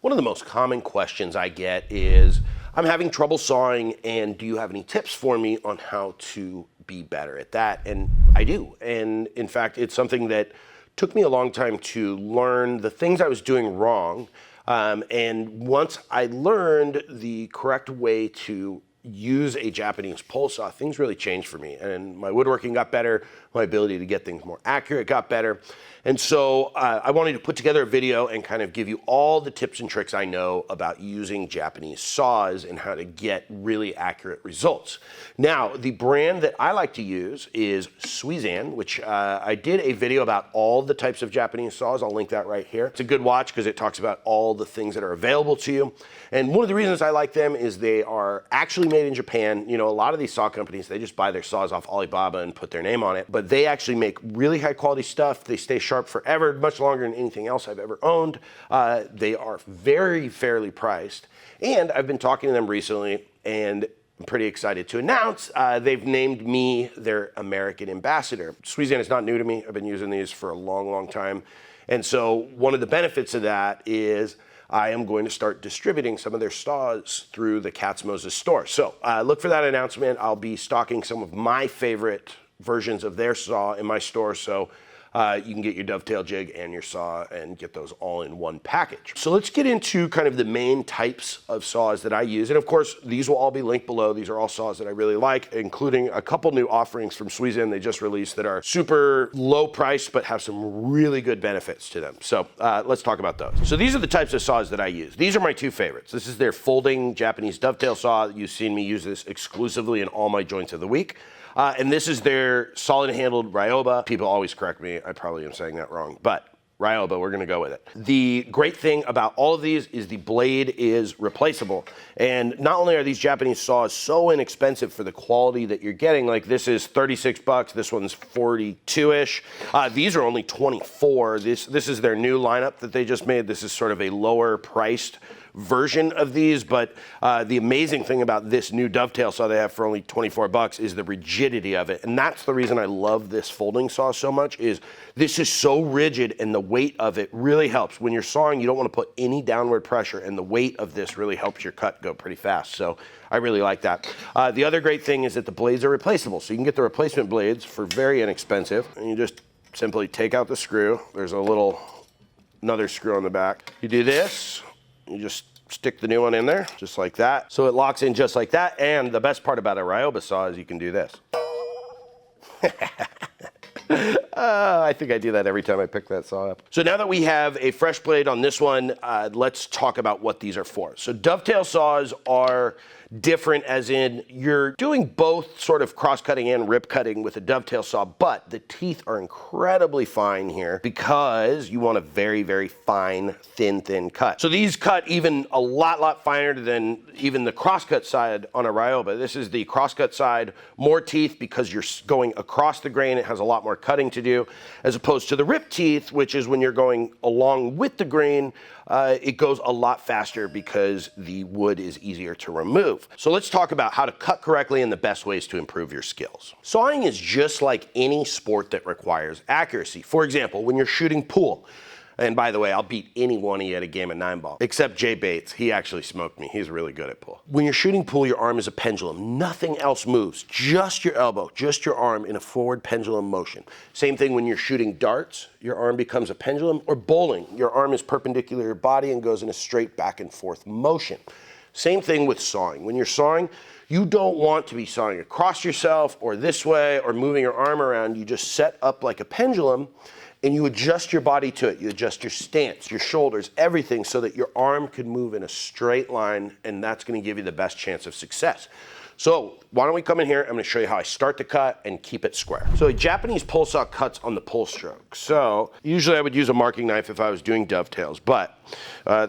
One of the most common questions I get is, I'm having trouble sawing, and do you have any tips for me on how to be better at that? And I do. And in fact, it's something that took me a long time to learn the things I was doing wrong. And once I learned the correct way to use a Japanese pole saw, things really changed for me. And my woodworking got better, my ability to get things more accurate got better. And so I wanted to put together a video and kind of give you all the tips and tricks I know about using Japanese saws and how to get really accurate results. Now, the brand that I like to use is CNC, which I did a video about all the types of Japanese saws. I'll link that right here. It's a good watch because it talks about all the things that are available to you. And one of the reasons I like them is they are actually made in Japan. You know, a lot of these saw companies, they just buy their saws off Alibaba and put their name on it, but they actually make really high quality stuff. They stay sharp forever, much longer than anything else I've ever owned. They are fairly priced. And I've been talking to them recently, and I'm pretty excited to announce they've named me their American ambassador. CNC is not new to me. I've been using these for a long time. And so one of the benefits of that is I am going to start distributing some of their saws through the Katz-Moses store. So look for that announcement. I'll be stocking some of my favorite versions of their saw in my store. So you can get your dovetail jig and your saw and get those all in one package. So let's get into kind of the main types of saws that I use. And of course, these will all be linked below. These are all saws that I really like, including a couple new offerings from CNC they just released that are super low priced, but have some really good benefits to them. So let's talk about those. So these are the types of saws that I use. These are my two favorites. This is their folding Japanese dovetail saw. You've seen me use this exclusively in all my joints of the week. And this is their solid-handled Ryoba. People always correct me. I probably am saying that wrong, but Ryoba, we're gonna go with it. The great thing about all of these is the blade is replaceable. And not only are these Japanese saws so inexpensive for the quality that you're getting, like this is 36 bucks, this one's 42-ish. These are only 24. This is their new lineup that they just made. This is sort of a lower priced version of these, but the amazing thing about this new dovetail saw they have for only 24 bucks is the rigidity of it. And that's the reason I love this folding saw so much, is this is so rigid and the weight of it really helps. When you're sawing, you don't want to put any downward pressure, and the weight of this really helps your cut go pretty fast. So I really like that. The other great thing is that the blades are replaceable. So you can get the replacement blades for very inexpensive, and you just simply take out the screw. There's another screw on the back. You do this, you just stick the new one in there, just like that. So it locks in just like that. And the best part about a Ryoba saw is you can do this. I think I do that every time I pick that saw up. So now that we have a fresh blade on this one, let's talk about what these are for. So dovetail saws are different, as in you're doing both sort of cross-cutting and rip-cutting with a dovetail saw, but the teeth are incredibly fine here because you want a very fine, thin cut. So these cut even a lot finer than even the cross-cut side on a Ryoba. This is the cross-cut side, more teeth because you're going across the grain. It has a lot more cutting to do, as opposed to the rip teeth, which is when you're going along with the grain. It goes a lot faster because the wood is easier to remove. So let's talk about how to cut correctly and the best ways to improve your skills. Sawing is just like any sport that requires accuracy. For example, when you're shooting pool, and by the way, I'll beat any one of you at a game of 9-ball, except Jay Bates. He actually smoked me. He's really good at pool. When you're shooting pool, your arm is a pendulum. Nothing else moves, just your elbow, just your arm in a forward pendulum motion. Same thing when you're shooting darts, your arm becomes a pendulum, or bowling. Your arm is perpendicular to your body and goes in a straight back and forth motion. Same thing with sawing. When you're sawing, you don't want to be sawing across yourself or this way or moving your arm around. You just set up like a pendulum and you adjust your body to it. You adjust your stance, your shoulders, everything so that your arm can move in a straight line, and that's going to give you the best chance of success. So why don't we come in here, I'm going to show you how I start the cut and keep it square. So a Japanese pole saw cuts on the pole stroke. So usually I would use a marking knife if I was doing dovetails, but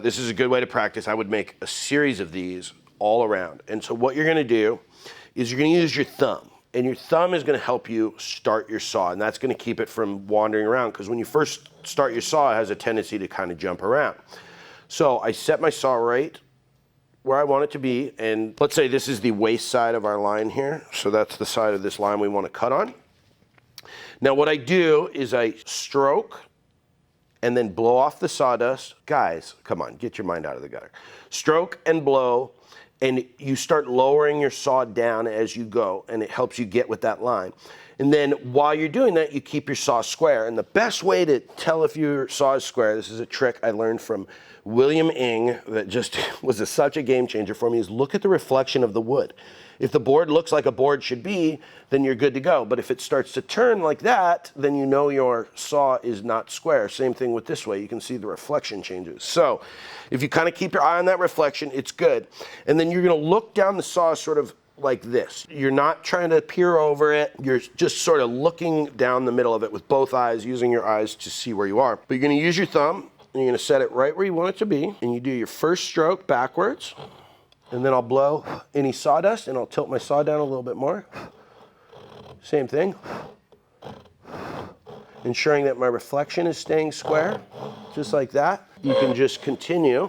this is a good way to practice. I would make a series of these all around. And so what you're going to do is you're going to use your thumb. And your thumb is going to help you start your saw, and that's going to keep it from wandering around, because when you first start your saw, it has a tendency to kind of jump around. So I set my saw right where I want it to be, and let's say this is the waist side of our line here, so that's the side of this line we want to cut on. Now what I do is I stroke and then blow off the sawdust. Guys, come on, get your mind out of the gutter. Stroke and blow, and you start lowering your saw down as you go, and it helps you get with that line. And then while you're doing that, you keep your saw square. And the best way to tell if your saw is square, this is a trick I learned from William Ing that just was such a game changer for me, is look at the reflection of the wood. If the board looks like a board should be, then you're good to go. But if it starts to turn like that, then you know your saw is not square. Same thing with this way. You can see the reflection changes. So if you kind of keep your eye on that reflection, it's good. And then you're going to look down the saw sort of like this. You're not trying to peer over it. You're just sort of looking down the middle of it with both eyes, using your eyes to see where you are. But you're going to use your thumb, and you're going to set it right where you want it to be. And you do your first stroke backwards. And then I'll blow any sawdust, and I'll tilt my saw down a little bit more. Same thing. Ensuring that my reflection is staying square, just like that. You can just continue.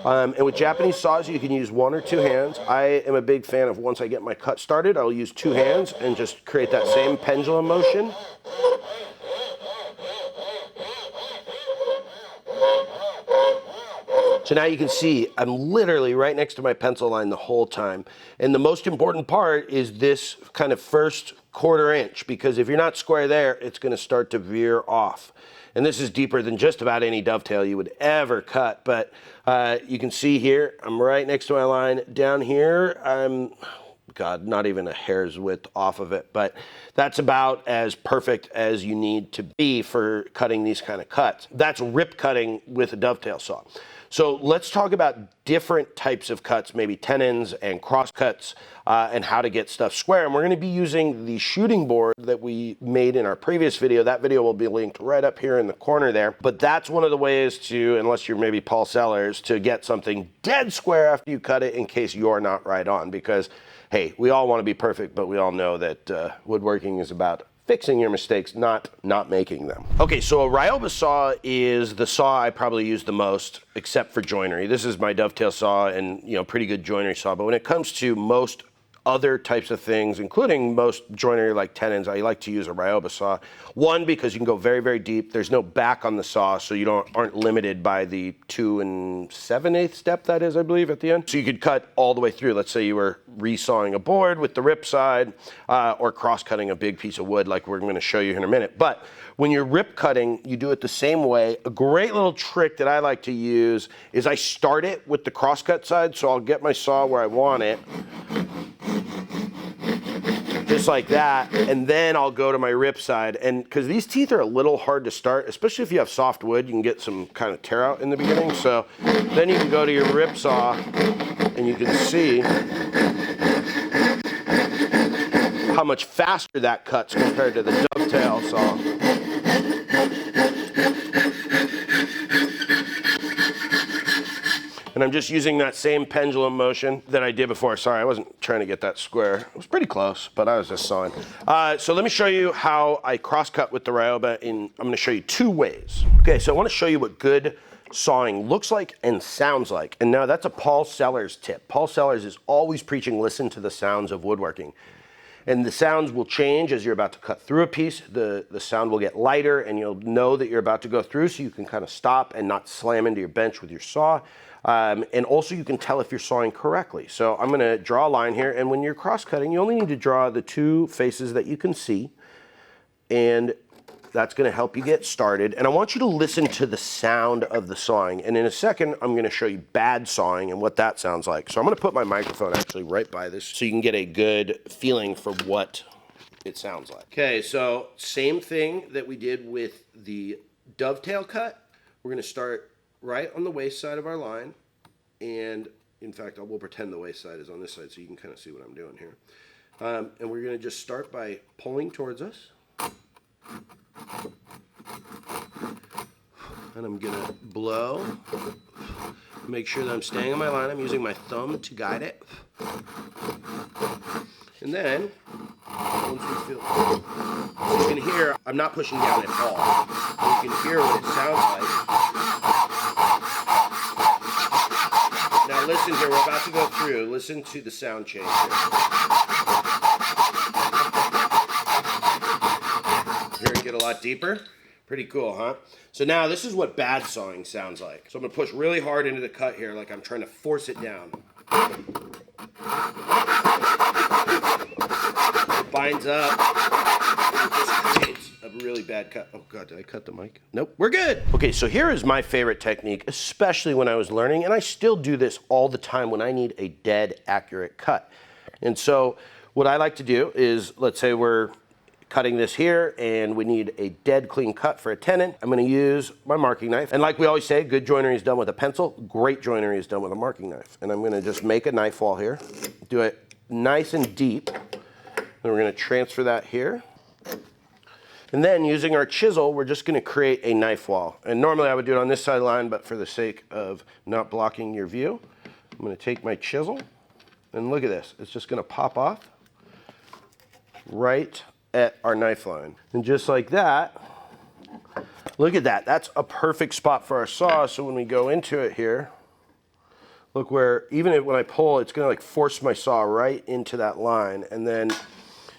And with Japanese saws, you can use 1 or 2 hands. I am a big fan of, once I get my cut started, I'll use 2 hands and just create that same pendulum motion. So now you can see I'm literally right next to my pencil line the whole time. And the most important part is this kind of first 1/4 inch, because if you're not square there, it's going to start to veer off. And this is deeper than just about any dovetail you would ever cut. But you can see here, I'm right next to my line. Down here, I'm, God, not even a hair's width off of it. But that's about as perfect as you need to be for cutting these kind of cuts. That's rip cutting with a dovetail saw. So let's talk about different types of cuts, maybe tenons and cross cuts, and how to get stuff square. And we're going to be using the shooting board that we made in our previous video. That video will be linked right up here in the corner there. But that's one of the ways to, unless you're maybe Paul Sellers, to get something dead square after you cut it in case you're not right on. Because, hey, we all want to be perfect, but we all know that woodworking is about fixing your mistakes, not making them. Okay, so a Ryoba saw is the saw I probably use the most, except for joinery. This is my dovetail saw and, you know, pretty good joinery saw. But when it comes to most other types of things, including most joinery like tenons, I like to use a Ryoba saw. One, because you can go very, very deep. There's no back on the saw, so you aren't limited by the 2 7/8 depth, that is, I believe, at the end. So you could cut all the way through. Let's say you were resawing a board with the rip side, or cross-cutting a big piece of wood like we're going to show you in a minute. But when you're rip cutting, you do it the same way. A great little trick that I like to use is I start it with the cross-cut side, so I'll get my saw where I want it, just like that, and then I'll go to my rip side. And because these teeth are a little hard to start, especially if you have soft wood, you can get some kind of tear out in the beginning. So then you can go to your rip saw and you can see how much faster that cuts compared to the dovetail saw. And I'm just using that same pendulum motion that I did before. Sorry, I wasn't trying to get that square. It was pretty close, but I was just sawing. So let me show you how I cross-cut with the Ryoba. I'm going to show you 2 ways. Okay, so I want to show you what good sawing looks like and sounds like. And now that's a Paul Sellers tip. Paul Sellers is always preaching, listen to the sounds of woodworking. And the sounds will change as you're about to cut through a piece. The sound will get lighter, and you'll know that you're about to go through, so you can kind of stop and not slam into your bench with your saw. And also you can tell if you're sawing correctly. So I'm going to draw a line here, and when you're cross-cutting, you only need to draw the 2 faces that you can see, and that's going to help you get started. And I want you to listen to the sound of the sawing. And in a second, I'm going to show you bad sawing and what that sounds like. So I'm going to put my microphone actually right by this so you can get a good feeling for what it sounds like. Okay, so same thing that we did with the dovetail cut. We're going to start right on the waist side of our line. And in fact, we'll pretend the waist side is on this side so you can kind of see what I'm doing here. And we're going to just start by pulling towards us. And I'm going to blow. Make sure that I'm staying on my line. I'm using my thumb to guide it. And then, once we feel, so you can hear, I'm not pushing down at all. You can hear what it sounds like. Now listen here, we're about to go through. Listen to the sound change here. Hear it get a lot deeper. Pretty cool, huh? So So now this is what bad sawing sounds like. So I'm gonna push really hard into the cut here, like I'm trying to force it down. It binds up. It just creates a really bad cut. Oh God, did I cut the mic? Nope, we're good. Okay, so here is my favorite technique, especially when I was learning, and I still do this all the time when I need a dead accurate cut. And so what I like to do is, let's say we're cutting this here and we need a dead clean cut for a tenon. I'm gonna use my marking knife. And like we always say, good joinery is done with a pencil, great joinery is done with a marking knife. And I'm gonna just make a knife wall here, do it nice and deep. Then we're gonna transfer that here. And then using our chisel, we're just gonna create a knife wall. And normally I would do it on this side of the line, but for the sake of not blocking your view, I'm gonna take my chisel and look at this. It's just gonna pop off right at our knife line. And just like that, look at that. That's a perfect spot for our saw. So when we go into it here, look where, even when I pull, it's gonna like force my saw right into that line. And then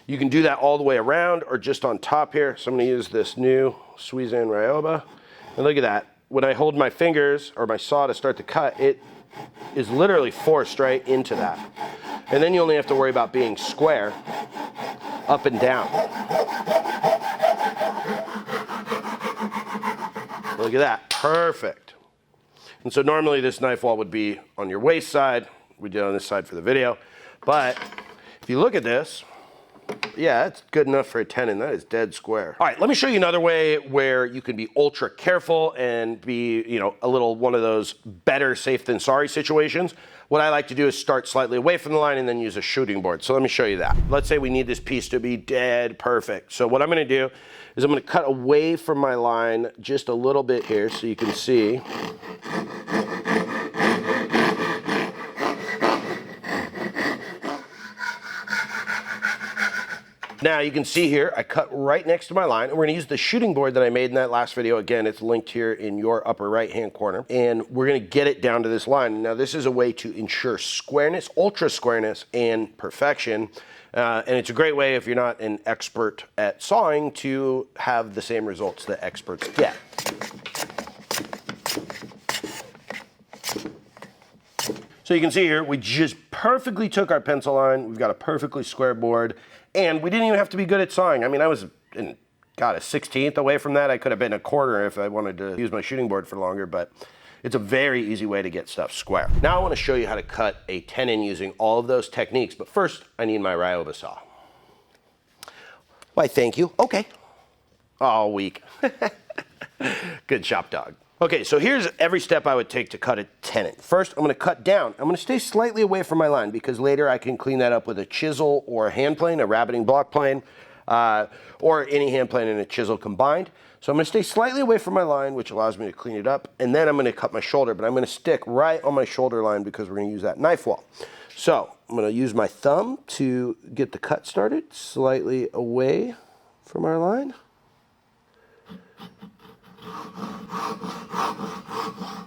you can do that all the way around or just on top here. So I'm gonna use this new Suizan Ryoba. And look at that. When I hold my fingers or my saw to start to cut, it is literally forced right into that. And then you only have to worry about being square up and down. Look at that, perfect. And so normally this knife wall would be on your waist side. We did it on this side for the video. But if you look at this, yeah, it's good enough for a tenon. That is dead square. All right, let me show you another way where you can be ultra careful and be, you know, a little one of those better safe than sorry situations. What I like to do is start slightly away from the line and then use a shooting board. So let me show you that. Let's say we need this piece to be dead perfect. So what I'm gonna do is I'm gonna cut away from my line just a little bit here so you can see. Now you can see here, I cut right next to my line, and we're gonna use the shooting board that I made in that last video. Again, it's linked here in your upper right-hand corner, and we're gonna get it down to this line. Now this is a way to ensure squareness, ultra squareness, and perfection. And it's a great way if you're not an expert at sawing to have the same results that experts get. So you can see here, we just perfectly took our pencil line. We've got a perfectly square board. And we didn't even have to be good at sawing. I mean, I was, a 16th away from that. I could have been a quarter if I wanted to use my shooting board for longer, but it's a very easy way to get stuff square. Now I want to show you how to cut a tenon using all of those techniques, but first I need my Ryoba saw. Why, thank you. Okay. All weak. Good shop dog. Okay, so here's every step I would take to cut a tenon. First, I'm gonna cut down. I'm gonna stay slightly away from my line because later I can clean that up with a chisel or a hand plane, a rabbiting block plane, or any hand plane and a chisel combined. So I'm gonna stay slightly away from my line, which allows me to clean it up, and then I'm gonna cut my shoulder, but I'm gonna stick right on my shoulder line because we're gonna use that knife wall. So I'm gonna use my thumb to get the cut started, slightly away from our line.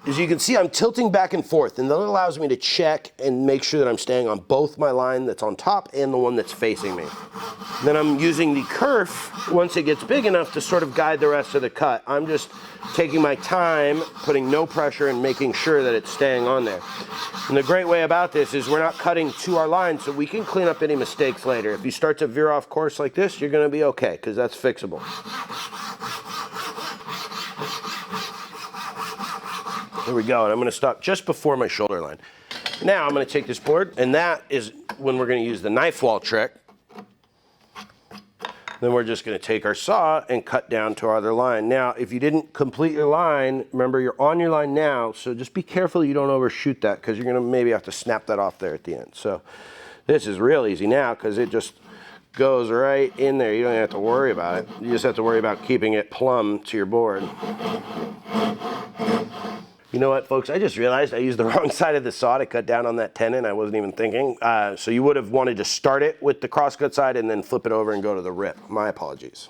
As you can see, I'm tilting back and forth, and that allows me to check and make sure that I'm staying on both my line that's on top and the one that's facing me. Then I'm using the kerf, once it gets big enough, to sort of guide the rest of the cut. I'm just taking my time, putting no pressure, and making sure that it's staying on there. And the great way about this is we're not cutting to our line, so we can clean up any mistakes later. If you start to veer off course like this, you're gonna be okay, because that's fixable. There we go, and I'm gonna stop just before my shoulder line. Now I'm gonna take this board, and that is when we're gonna use the knife wall trick. Then we're just gonna take our saw and cut down to our other line. Now, if you didn't complete your line, remember you're on your line now, so just be careful you don't overshoot that, because you're gonna maybe have to snap that off there at the end. So this is real easy now, because it just goes right in there. You don't have to worry about it. You just have to worry about keeping it plumb to your board. You know what, folks? I just realized I used the wrong side of the saw to cut down on that tenon. I wasn't even thinking. So you would have wanted to start it with the crosscut side and then flip it over and go to the rip. My apologies.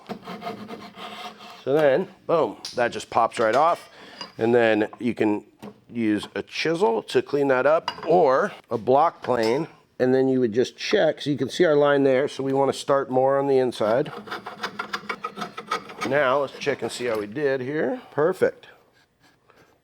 So then, boom, that just pops right off. And then you can use a chisel to clean that up, or a block plane. And then you would just check. So you can see our line there. So we want to start more on the inside. Now let's check and see how we did here. Perfect.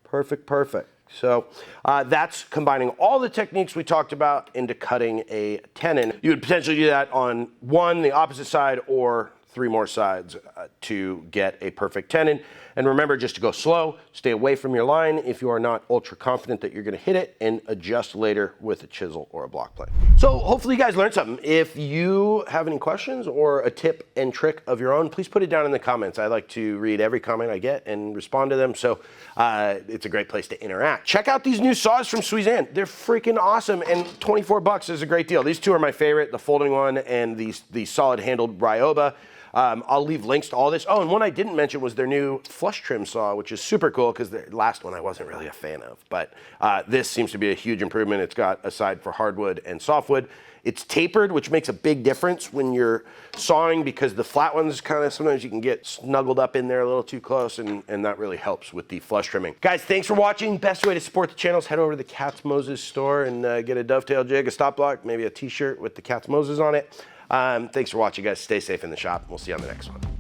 Perfect, perfect. So that's combining all the techniques we talked about into cutting a tenon. You would potentially do that on one, the opposite side, or 3 more sides to get a perfect tenon. And remember just to go slow, stay away from your line if you are not ultra confident that you're gonna hit it, and adjust later with a chisel or a block plane. So hopefully you guys learned something. If you have any questions or a tip and trick of your own, please put it down in the comments. I like to read every comment I get and respond to them, so it's a great place to interact. Check out these new saws from Suizan. They're freaking awesome, and 24 bucks is a great deal. These two are my favorite, the folding one and the solid handled Ryoba. I'll leave links to all this. Oh, and one I didn't mention was their new flush trim saw, which is super cool because the last one I wasn't really a fan of. But this seems to be a huge improvement. It's got a side for hardwood and softwood. It's tapered, which makes a big difference when you're sawing because the flat ones kind of, sometimes you can get snuggled up in there a little too close, and that really helps with the flush trimming. Guys, thanks for watching. Best way to support the channel is head over to the Katz-Moses store and get a dovetail jig, a stop block, maybe a t-shirt with the Katz-Moses on it. Thanks for watching, guys. Stay safe in the shop. We'll see you on the next one.